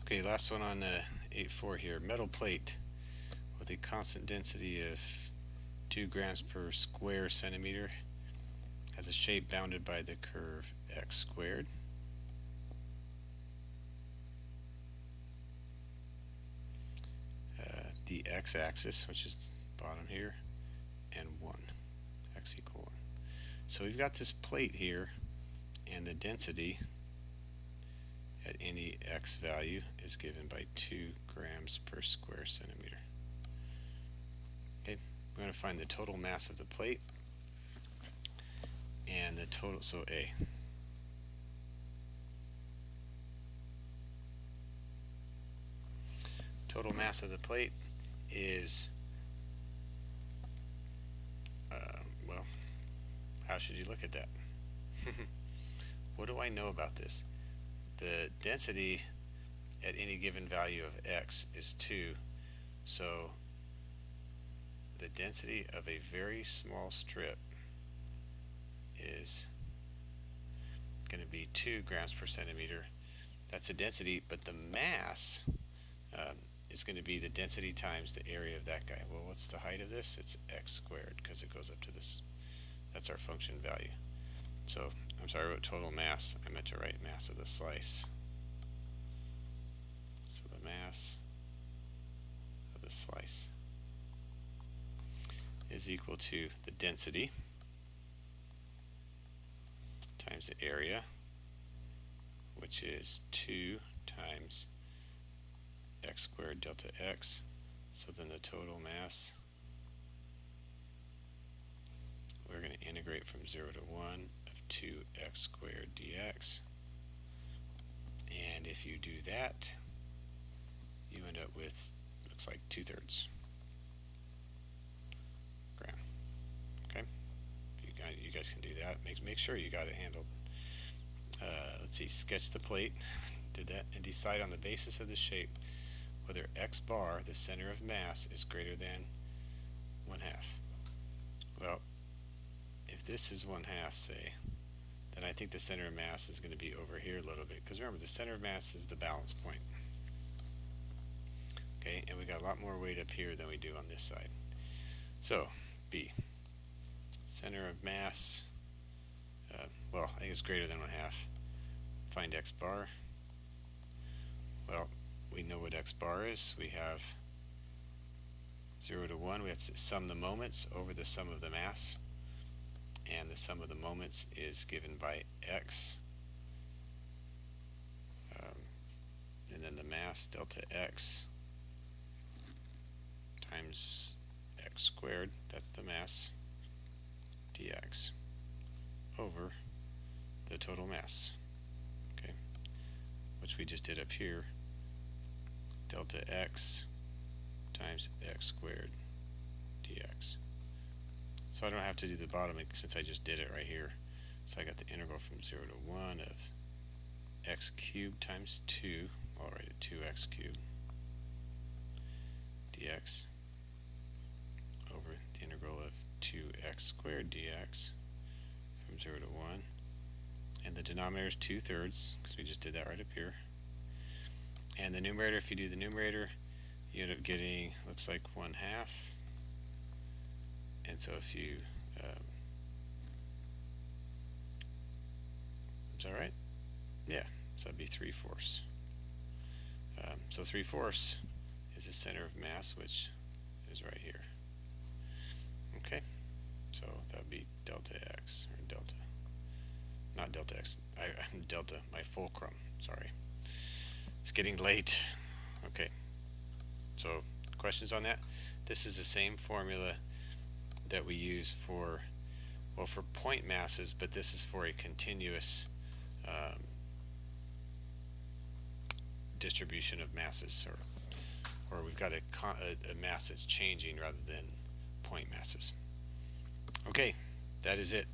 Okay, last one on 8.4 here. Metal plate with a constant density of 2 grams per square centimeter has a shape bounded by the curve x squared. The x-axis, which is bottom here, and 1, x equal 1. So we've got this plate here, and the density at any x value is given by 2 grams per square centimeter. Okay, we're going to find the total mass of the plate and the total, so A. Total mass of the plate is, well, how should you look at that? What do I know about this? The density at any given value of x is 2, so the density of a very small strip is going to be 2 grams per centimeter. That's the density, but the mass is going to be the density times the area of that guy. Well, what's the height of this? It's x squared, because it goes up to this. That's our function value. So, I'm sorry, I wrote total mass. I meant to write mass of the slice. So the mass of the slice is equal to the density times the area, which is 2 times x squared delta x. So then the total mass, we're going to integrate from 0 to 1 of 2x squared dx. And if you do that, you end up with, looks like 2/3 gram. Okay? You guys can do that. Make sure you got it handled. Let's see, sketch the plate. Did that, and decide on the basis of the shape whether x bar, the center of mass, is greater than 1/2. Well, if this is 1/2, say, then I think the center of mass is going to be over here a little bit, because remember, the center of mass is the balance point. Okay, and we got a lot more weight up here than we do on this side. So, B, center of mass, well, I think it's greater than 1/2. Find x bar. Well, we know what x bar is. We have 0 to 1. We have to sum the moments over the sum of the mass. And the sum of the moments is given by x. And then the mass, delta x, times x squared, that's the mass, dx, over the total mass. Okay, which we just did up here, delta x times x squared dx. So I don't have to do the bottom since I just did it right here. So I got the integral from 0 to 1 of x cubed times 2, I'll write it 2x cubed dx over the integral of 2x squared dx from 0 to 1. And the denominator is 2/3, because we just did that right up here. And the numerator, if you do the numerator, you end up getting, looks like 1/2. And so if you, is that right? Yeah, so that'd be 3/4. So 3/4 is the center of mass, which is right here. Okay, so that would be delta x, or delta, not delta x, delta, my fulcrum, sorry. It's getting late. Okay, so questions on that? This is the same formula that we use for, well, for point masses, but this is for a continuous distribution of masses, or we've got a mass that's changing rather than point masses. Okay, that is it.